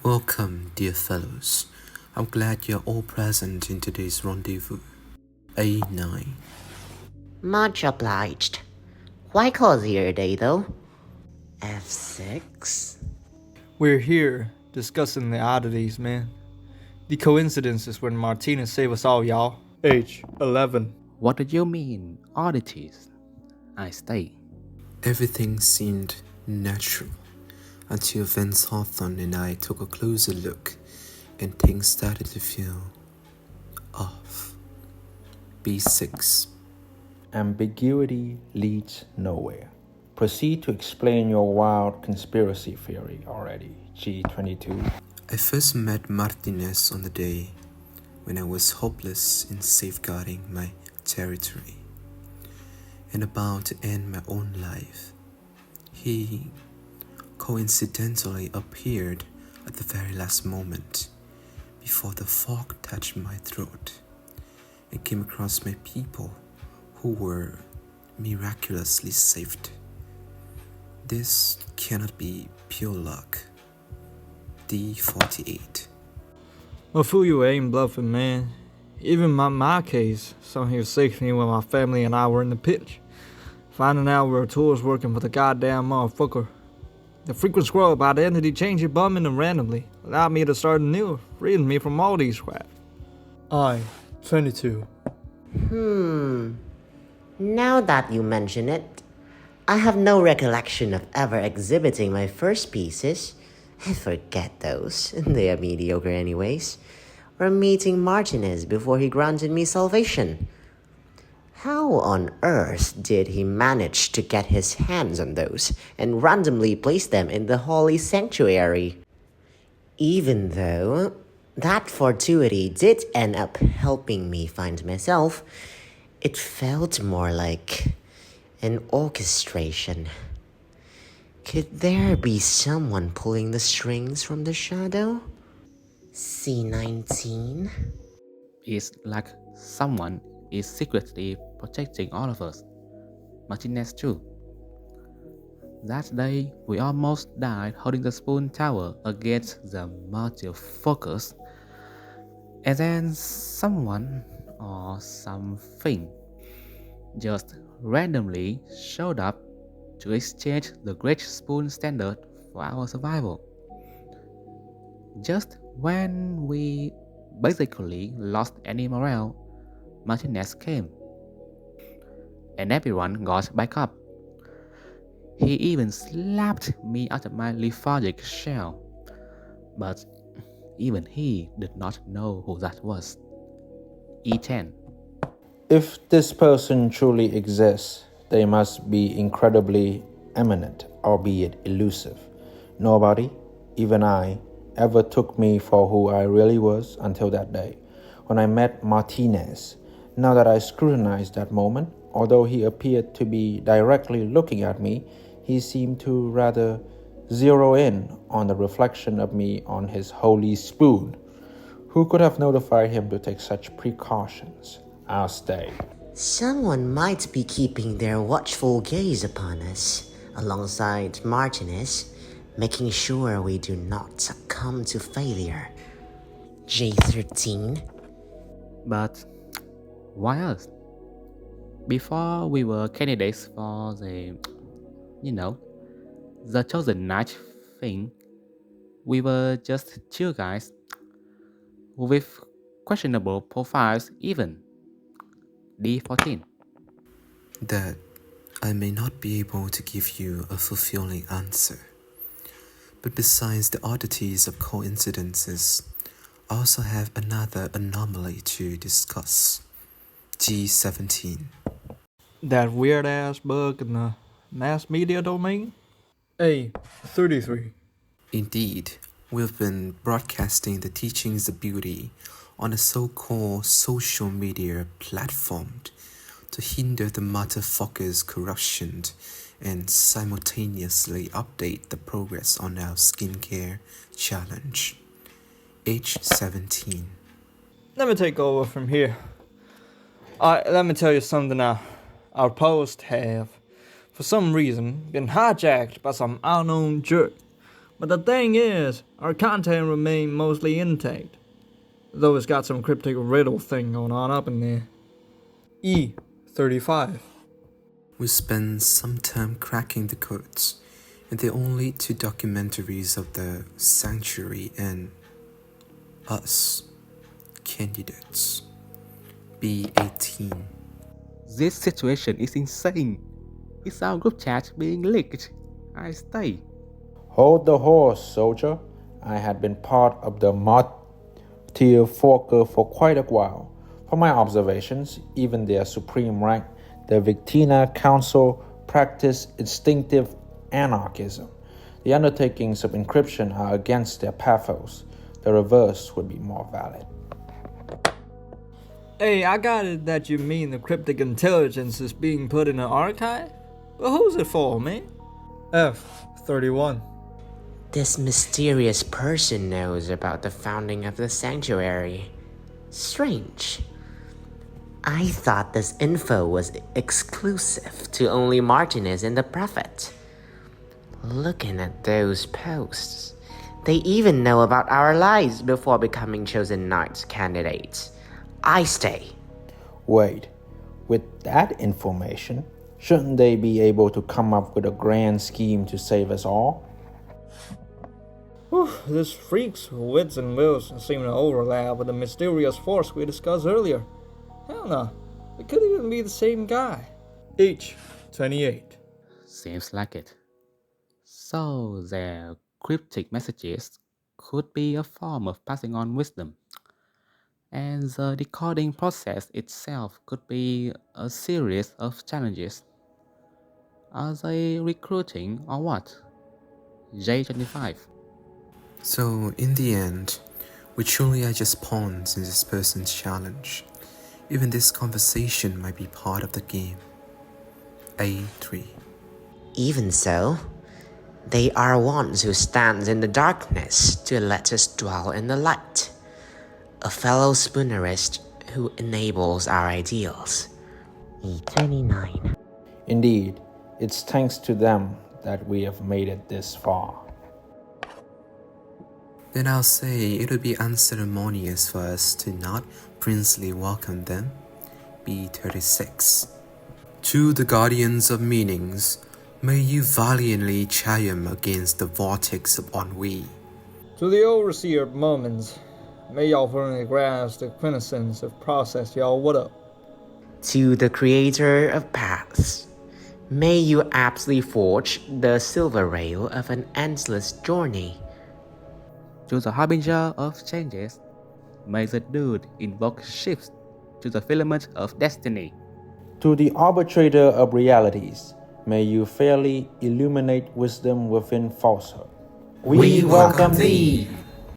Welcome, dear fellows. I'm glad you're all present in today's rendezvous. A9. Much obliged. Quite cozier day, though. F6? We're here discussing the oddities, man. The coincidences when Martinez saved us all, y'all. H11. What do you mean, oddities? I stay. Everything seemed natural until Vince Hawthorne and I took a closer look and things started to feel off. B6. Ambiguity leads nowhere. Proceed to explain your wild conspiracy theory already, G22. I first met Martinez on the day when I was hopeless in safeguarding my territory and about to end my own life. He coincidentally appeared at the very last moment before the fog touched my throat and came across my people who were miraculously saved. This cannot be pure luck. D48. Well, fool you ain't bluffing, man. Even my case, somehow saved me when my family and I were in the pitch. Finding out we were tours working for the goddamn motherfucker. The frequent scrub identity changing bumming and randomly allowed me to start anew, freeing me from all these crap. I-22. Now that you mention it, I have no recollection of ever exhibiting my first pieces. I forget those, they are mediocre anyways. Or meeting Martinez before he granted me salvation. How on earth did he manage to get his hands on those and randomly place them in the holy sanctuary? Even though that fortuity did end up helping me find myself, it felt more like an orchestration. Could there be someone pulling the strings from the shadow? C19? It's like someone is secretly protecting all of us. Martinez too. That day, we almost died holding the spoon tower against the martyr focus. And then someone or something just randomly showed up to exchange the great spoon standard for our survival. Just when we basically lost any morale, Martinez came. And everyone got back up. He even slapped me out of my lethargic shell. But even he did not know who that was. E10. If this person truly exists, they must be incredibly eminent, albeit elusive. Nobody, even I, ever took me for who I really was until that day, when I met Martinez. Now that I scrutinized that moment, although he appeared to be directly looking at me, he seemed to rather zero in on the reflection of me on his holy spoon. Who could have notified him to take such precautions? I'll stay. Someone might be keeping their watchful gaze upon us, alongside Martinez, making sure we do not succumb to failure. J13? But why us? Before we were candidates for the chosen knight thing, we were just chill guys with questionable profiles even. D14. That I may not be able to give you a fulfilling answer. But besides the oddities of coincidences, I also have another anomaly to discuss. G17. That weird ass bug in the mass media domain? A33. Indeed, we've been broadcasting the teachings of beauty on a so-called social media platform to hinder the motherfucker's corruption and simultaneously update the progress on our skincare challenge. H17. Let me take over from here. Let me tell you something now. Our posts have, for some reason, been hijacked by some unknown jerk But the thing is, our content remained mostly intact, though it's got some cryptic riddle thing going on up in there. E35. We spent some time cracking the codes in the only two documentaries of the Sanctuary and Us candidates. B18. This situation is insane. Is our group chat being leaked? I stay. Hold the horse, soldier. I had been part of the Martyr Forker for quite a while. From my observations, even their supreme rank, the Victina Council, practice instinctive anarchism. The undertakings of encryption are against their pathos. The reverse would be more valid. Hey, I got it that you mean the cryptic intelligence is being put in an archive? But who's it for, man? F31. This mysterious person knows about the founding of the sanctuary. Strange. I thought this info was exclusive to only Martinez and the Prophet. Looking at those posts, they even know about our lives before becoming chosen knights candidates. I stay. Wait, with that information, shouldn't they be able to come up with a grand scheme to save us all? Whew, this freak's wits and wills seem to overlap with the mysterious force we discussed earlier. Hell no, it could even be the same guy. H28. Seems like it. So their cryptic messages could be a form of passing on wisdom. And the decoding process itself could be a series of challenges. Are they recruiting or what? J25. So, in the end, we truly are just pawns in this person's challenge. Even this conversation might be part of the game. A3. Even so, they are ones who stands in the darkness to let us dwell in the light. A fellow spoonerist who enables our ideals. E29. Indeed, it's thanks to them that we have made it this far. Then I'll say it would be unceremonious for us to not princely welcome them. B36. To the guardians of meanings, may you valiantly triumph against the vortex of ennui. To the overseer of moments, may y'all firmly grasp the quintessence of process y'all what up. To the creator of paths, may you aptly forge the silver rail of an endless journey. To the harbinger of changes, may the dude invoke shifts to the filament of destiny. To the arbitrator of realities, may you fairly illuminate wisdom within falsehood. We welcome thee!